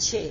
6,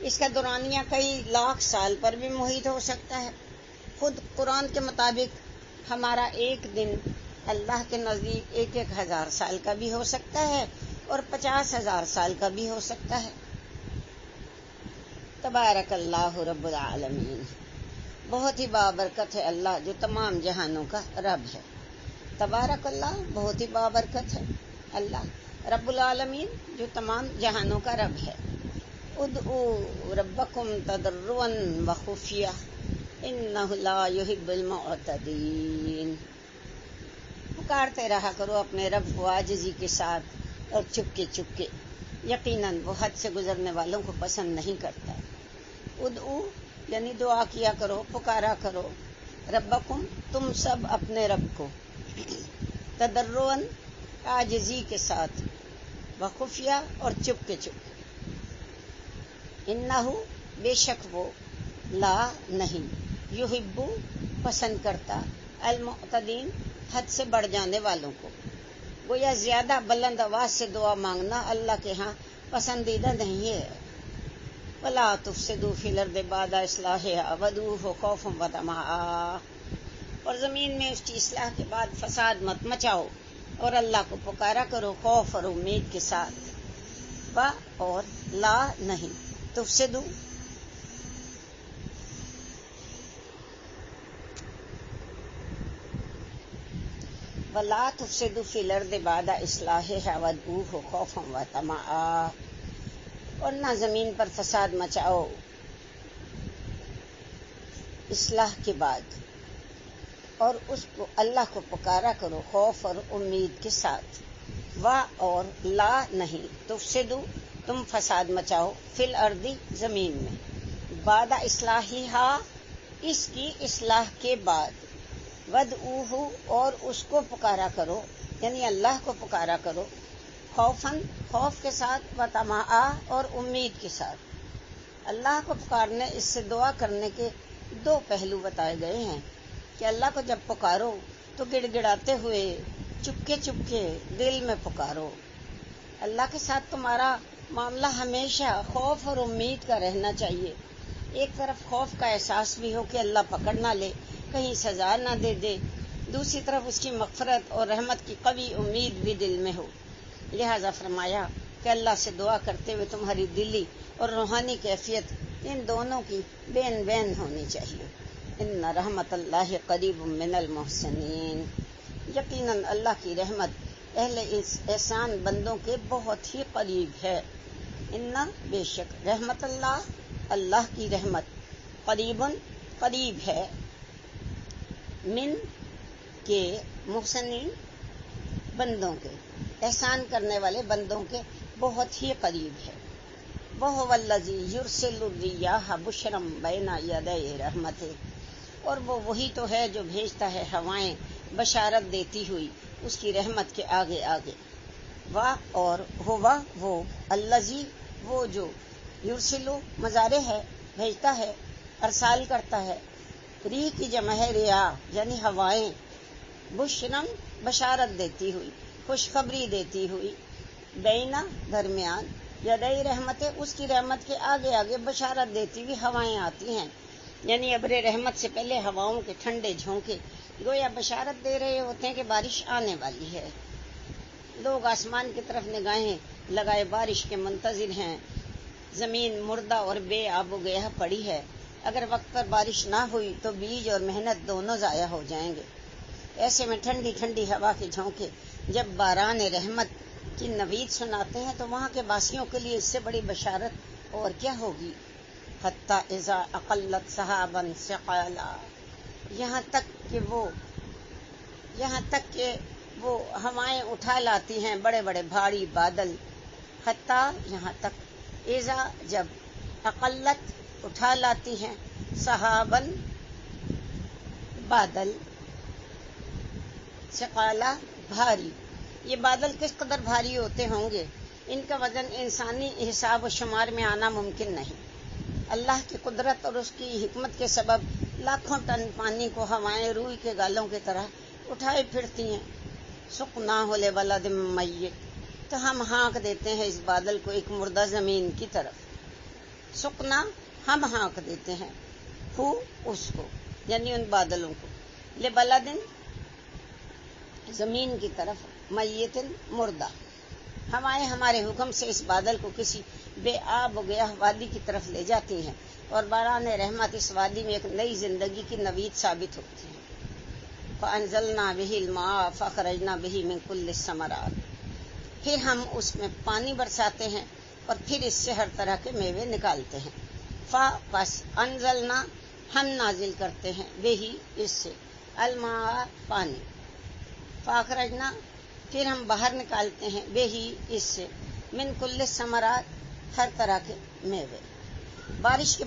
اس کا دورانیہ کئی لاکھ سال پر بھی محیط ہو سکتا ہے۔ خود قرآن کے مطابق ہمارا ایک دن اللہ کے نزدیک 1,000 سال کا بھی ہو سکتا ہے اور 50,000 سال کا بھی ہو سکتا ہے۔ تبارک اللہ رب العالمین، بہت ہی بابرکت ہے اللہ جو تمام جہانوں کا رب ہے۔ تبارک اللہ، بہت ہی بابرکت ہے اللہ رب العالمین جو تمام جہانوں کا رب ہے۔ ادعوا ربکم تضرعا وخفیہ انہ لا یحب المعتدین، پکارتے رہا کرو اپنے رب کو عاجزی کے ساتھ اور چپکے چپکے، یقیناً وہ حد سے گزرنے والوں کو پسند نہیں کرتا۔ ادعو یعنی دعا کیا کرو، پکارا کرو، ربکم تم سب اپنے رب کو، تضرعاً عاجزی کے ساتھ، وخفیہ اور چپکے چپکے، انہ بے شک وہ، لا نہیں، یحب پسند کرتا، المعتدین حد سے بڑھ جانے والوں کو۔ گویا زیادہ بلند آواز سے دعا مانگنا اللہ کے ہاں پسندیدہ نہیں ہے۔ وَلَا تُفْسِدُوا فِي الْأَرْضِ بَعْدَ إِصْلَاحِهَا وَادْعُوهُ خَوْفًا وَطَمَعًا، اور زمین میں اس کی اصلاح کے بعد فساد مت مچاؤ اور اللہ کو پکارا کرو خوف اور امید کے ساتھ۔ اور لا نہیں، تفسدو وَلَا تُفْسِدُوا فِي الْأَرْضِ بَعْدَ إِصْلَاحِهَا وَادْعُوهُ خَوْفًا وَطَمَعًا، اور نہ زمین پر فساد مچاؤ اصلاح کے بعد، اور اس کو اللہ کو پکارا کرو خوف اور امید کے ساتھ۔ اور لا نہیں، تفسدو تم فساد مچاؤ، فی الارض زمین میں، بعد اصلاحها اس کی اصلاح کے بعد، ودعوہ اور اس کو پکارا کرو یعنی اللہ کو پکارا کرو، خوفاً خوف کے ساتھ، وطمعا اور امید کے ساتھ۔ اللہ کو پکارنے، اس سے دعا کرنے کے دو پہلو بتائے گئے ہیں کہ اللہ کو جب پکارو تو گڑ گڑاتے ہوئے، چپکے چپکے دل میں پکارو۔ اللہ کے ساتھ تمہارا معاملہ ہمیشہ خوف اور امید کا رہنا چاہیے۔ ایک طرف خوف کا احساس بھی ہو کہ اللہ پکڑ نہ لے، کہیں سزا نہ دے دے، دوسری طرف اس کی مغفرت اور رحمت کی قوی امید بھی دل میں ہو۔ لہذا فرمایا کہ اللہ سے دعا کرتے ہوئے تمہاری دلی اور روحانی کیفیت ان دونوں کی بین بین ہونی چاہیے۔ ان رحمت اللہ قریب من المحسنین، یقیناً اللہ کی رحمت اہل احسان بندوں کے بہت ہی قریب ہے۔ ان بے شک، رحمت اللہ اللہ کی رحمت، قریباً قریب ہے، من کے محسنین بندوں کے، احسان کرنے والے بندوں کے بہت ہی قریب ہے۔ وَهُوَ الَّذِي يُرْسِلُ الرِّيَاحَ بُشْرًا بَيْنَ يَدَيْ رَحْمَتِهِ، اور وہ وہی تو ہے جو بھیجتا ہے ہوائیں بشارت دیتی ہوئی اس کی رحمت کے آگے آگے۔ اور ہوا وہ، الذی وہ جو، یرسلو مضارع ہے، بھیجتا ہے، ارسال کرتا ہے، ری کی جمع ہے ریاح یعنی ہوائیں، بشرن بشارت دیتی ہوئی، خوشخبری دیتی ہوئی، بینا درمیان، یدئی رحمت اس کی رحمت کے آگے آگے بشارت دیتی ہوئی ہوائیں آتی ہیں، یعنی ابر رحمت سے پہلے ہواؤں کے ٹھنڈے جھونکے گویا بشارت دے رہے ہوتے ہیں کہ بارش آنے والی ہے۔ لوگ آسمان کی طرف نگاہیں لگائے بارش کے منتظر ہیں، زمین مردہ اور بے آب و گیا پڑی ہے، اگر وقت پر بارش نہ ہوئی تو بیج اور محنت دونوں ضائع ہو جائیں گے۔ ایسے میں ٹھنڈی ٹھنڈی ہوا کے جھونکے جب باران رحمت کی نوید سناتے ہیں تو وہاں کے باسیوں کے لیے اس سے بڑی بشارت اور کیا ہوگی۔ حتیٰ اذا اقلت سحابا ثقالا، یہاں تک کہ وہ ہوائیں اٹھا لاتی ہیں بڑے بڑے بھاری بادل، حتیٰ یہاں تک، اذا جب، اقلت اٹھا لاتی ہیں، سحابن بادل، ثقالا بھاری۔ یہ بادل کس قدر بھاری ہوتے ہوں گے، ان کا وزن انسانی حساب و شمار میں آنا ممکن نہیں۔ اللہ کی قدرت اور اس کی حکمت کے سبب لاکھوں ٹن پانی کو ہوائیں روئی کے گالوں کی طرح اٹھائے پھرتی ہیں۔ سقناہ لبلد میت، تو ہم ہانک دیتے ہیں اس بادل کو ایک مردہ زمین کی طرف۔ سکنا ہم ہانک دیتے ہیں، ہو اس کو یعنی ان بادلوں کو، لبلدن زمین کی طرف، میتن مردہ، ہم آئے ہمارے حکم سے اس بادل کو کسی بے آب و گیا وادی کی طرف لے جاتی ہیں، اور باران رحمت اس وادی میں ایک نئی زندگی کی نوید ثابت ہوتی ہے۔ فَأَنزَلْنَا بِهِ الْمَاءَ فَأَخْرَجْنَا بِهِ مِنْ كُلِّ الثَّمَرَاتِ، پھر ہم اس میں پانی برساتے ہیں اور پھر اس سے ہر طرح کے میوے نکالتے ہیں۔ پس انزلنا ہم نازل کرتے ہیں، بہی اس سے، الماء پانی، فاخرجنا پھر ہم باہر نکالتے ہیں، بہی اس سے، من کل الثمرات ہر طرح کے میوے۔ بارش کے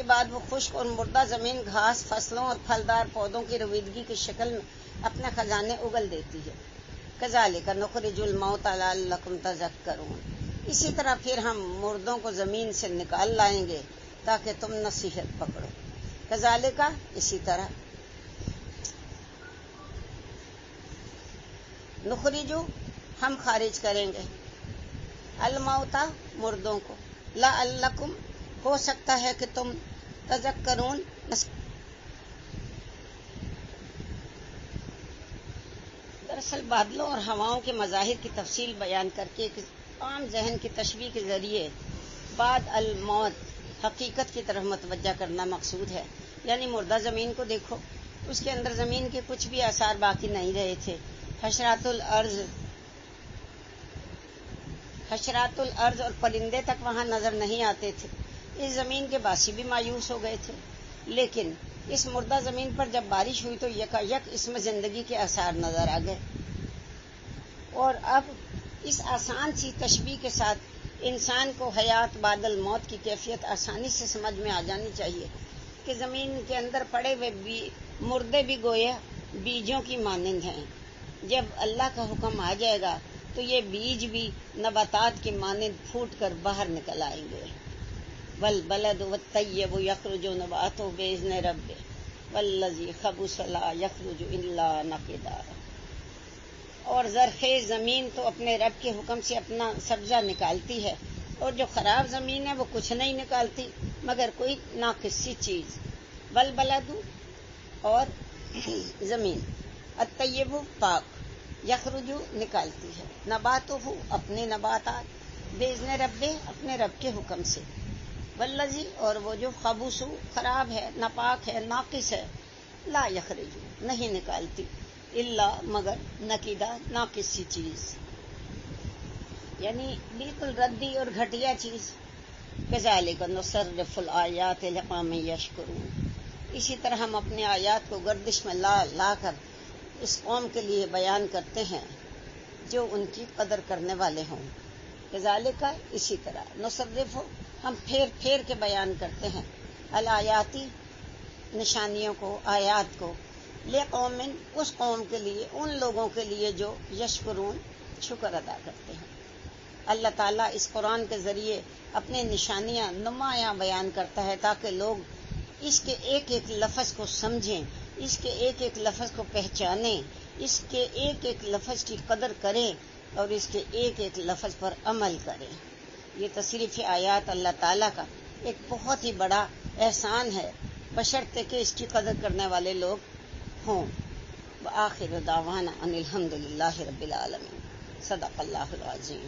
بعد وہ خشک اور مردہ زمین گھاس، فصلوں اور پھلدار پودوں کی رویدگی کی شکل میں اپنے خزانے اگل دیتی ہے۔ کذالک نخرج الموتى لعلکم تذکرون، اسی طرح پھر ہم مردوں کو زمین سے نکال لائیں گے تاکہ تم نصیحت پکڑو۔ کذالک اسی طرح، نخرج ہم خارج کریں گے، الموتى مردوں کو، لعلکم ہو سکتا ہے کہ تم تذکرون دراصل بادلوں اور ہواؤں کے مظاہر کی تفصیل بیان کر کے ایک عام ذہن کی تشبیہ کے ذریعے بعد الموت حقیقت کی طرف متوجہ کرنا مقصود ہے۔ یعنی مردہ زمین کو دیکھو، اس کے اندر زمین کے کچھ بھی آثار باقی نہیں رہے تھے، حشرات الارض اور پرندے تک وہاں نظر نہیں آتے تھے، اس زمین کے باسی بھی مایوس ہو گئے تھے، لیکن اس مردہ زمین پر جب بارش ہوئی تو یکایک اس میں زندگی کے آثار نظر آ گئے۔ اور اب اس آسان سی تشبیہ کے ساتھ انسان کو حیات بعد الموت کی کیفیت آسانی سے سمجھ میں آ جانی چاہیے کہ زمین کے اندر پڑے ہوئے مردے بھی گویا بیجوں کی مانند ہیں، جب اللہ کا حکم آ جائے گا تو یہ بیج بھی نباتات کی مانند پھوٹ کر باہر نکل آئیں گے۔ والبلد والطیب یخرج نباتہ بإذن ربہ والذی خبث لا یخرج الا نقدا، اور زرخیز زمین تو اپنے رب کے حکم سے اپنا سبزہ نکالتی ہے، اور جو خراب زمین ہے وہ کچھ نہیں نکالتی مگر کوئی ناقص سی چیز۔ والبلد اور زمین، الطیب پاک، یخرج نکالتی ہے، نباتہ اپنے نباتات، بإذن ربہ اپنے رب کے حکم سے، والذی اور وہ جو خبث خراب ہے، ناپاک ہے، ناقص ہے، لا یخرج نہیں نکالتی، الا مگر نقیدہ ناقص سی چیز، یعنی بالکل ردی اور گھٹیا چیز۔ کذالک نصرف الآیات لقوم یشکرون، اسی طرح ہم اپنے آیات کو گردش میں لا کر اس قوم کے لیے بیان کرتے ہیں جو ان کی قدر کرنے والے ہوں۔ کذالک اسی طرح، نصرف ہم پھیر کے بیان کرتے ہیں، الآیاتی نشانیوں کو، آیات کو، لقوم اس قوم کے لیے، ان لوگوں کے لیے جو یشکرون شکر ادا کرتے ہیں۔ اللہ تعالیٰ اس قرآن کے ذریعے اپنے نشانیاں نمایاں بیان کرتا ہے تاکہ لوگ اس کے ایک ایک لفظ کو سمجھیں، اس کے ایک ایک لفظ کو پہچانیں، اس کے ایک ایک لفظ کی قدر کریں اور اس کے ایک ایک لفظ پر عمل کریں۔ یہ تصریف آیات اللہ تعالیٰ کا ایک بہت ہی بڑا احسان ہے، بشرطے کہ اس کی قدر کرنے والے لوگ ہوں۔ وآخر دعوانا ان الحمد للہ رب العالمین۔ صدق اللہ العظیم۔